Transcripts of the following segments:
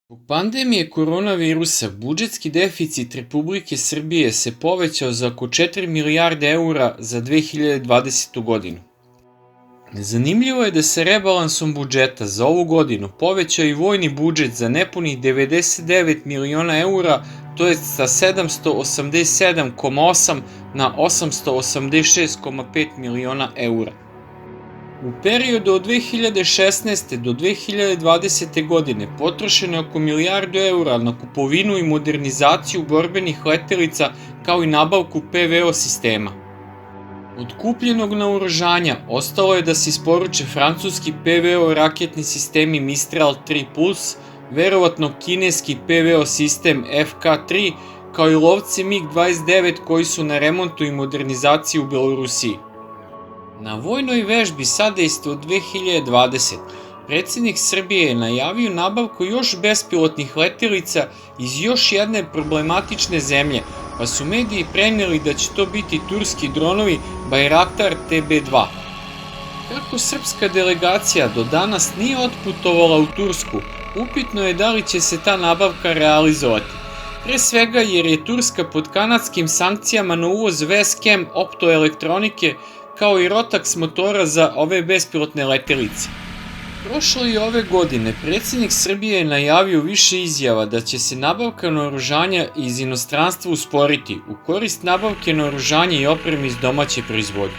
Zbog pandemije koronavirusa, budžetski deficit Republike Srbije se povećao za oko 4 milijarde eura za 2020. godinu. Zanimljivo je da se rebalansom budžeta za ovu godinu povećao i vojni budžet za nepunih 99 miliona eura, to je sa 787,8 na 886,5 miliona eura. U periodu od 2016. do 2020. godine potrošeno je oko milijardu eura na kupovinu i modernizaciju borbenih letelica kao i nabavku PVO sistema. Od kupljenog naoružanja ostalo je da se isporuče francuski PVO raketni sistemi Mistral 3+, verovatno kineski PVO sistem FK-3, kao i lovci MiG-29 koji su na remontu i modernizaciji u Belorusiji. Na vojnoj vežbi Sadejstvo 2020 predsjednik Srbije je najavio nabavku još bespilotnih letelica iz još jedne problematične zemlje, pa su mediji preneli da će to biti turski dronovi Bayraktar TB2. Kako srpska delegacija do danas nije otputovala u Tursku, upitno je da li će se ta nabavka realizovati. Pre svega jer je Turska pod kanadskim sankcijama na uvoz Wescam optoelektronike kao i Rotax motora za ove bespilotne letelice. Prošle i ove godine predsjednik Srbije je najavio više izjava da će se nabavka naoružanja iz inostranstva usporiti u korist nabavke naoružanja i opreme iz domaće proizvodnje.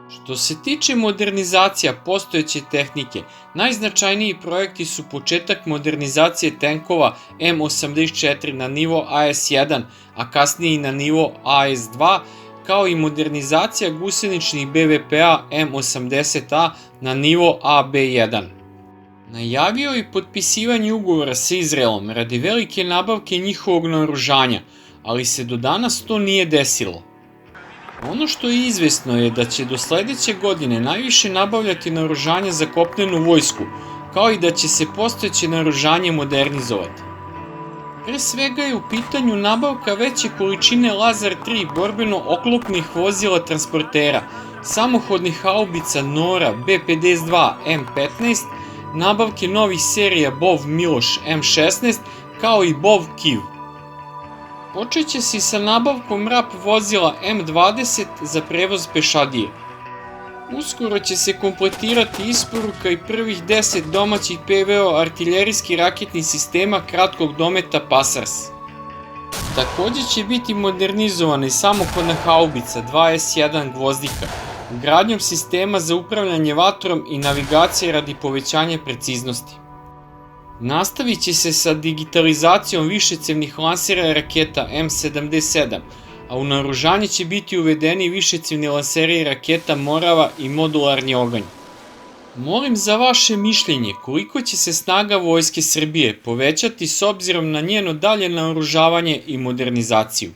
Što se tiče modernizacija postojeće tehnike, najznačajniji projekti su početak modernizacije tenkova M84 na nivo AS1, a kasnije i na nivo AS2, kao i modernizacija guseničnih BVP-a M80A na nivo AB1. Najavio je potpisivanje ugovora sa Izraelom radi velike nabavke njihovog naoružanja, ali se do danas to nije desilo. Ono što je izvesno je da će do sledeće godine najviše nabavljati naoružanja za kopnenu vojsku, kao i da će se postojeće naoružanje modernizovati. Pre svega je u pitanju nabavka veće količine Lazar 3 borbeno-oklopnih vozila transportera, samohodnih haubica Nora B-52 M15, nabavke novih serija BOV Miloš M16, kao i BOV Kiv. Počeće se sa nabavkom RAP vozila M20 za prevoz pešadije. Uskoro će se kompletirati isporuka i prvih 10 domaćih PVO artiljerijskih raketnih sistema kratkog dometa Pasars. Takođe će biti modernizovana i samohodna haubica 2S1 Gvozdika, ugradnjom sistema za upravljanje vatrom i navigacije radi povećanja preciznosti. Nastavit će se sa digitalizacijom višecevnih lansera raketa M77, a u naoružanje će biti uvedeni višecevni lanseri raketa Morava i modularni oganj. Molim za vaše mišljenje koliko će se snaga Vojske Srbije povećati s obzirom na njeno dalje naoružavanje i modernizaciju.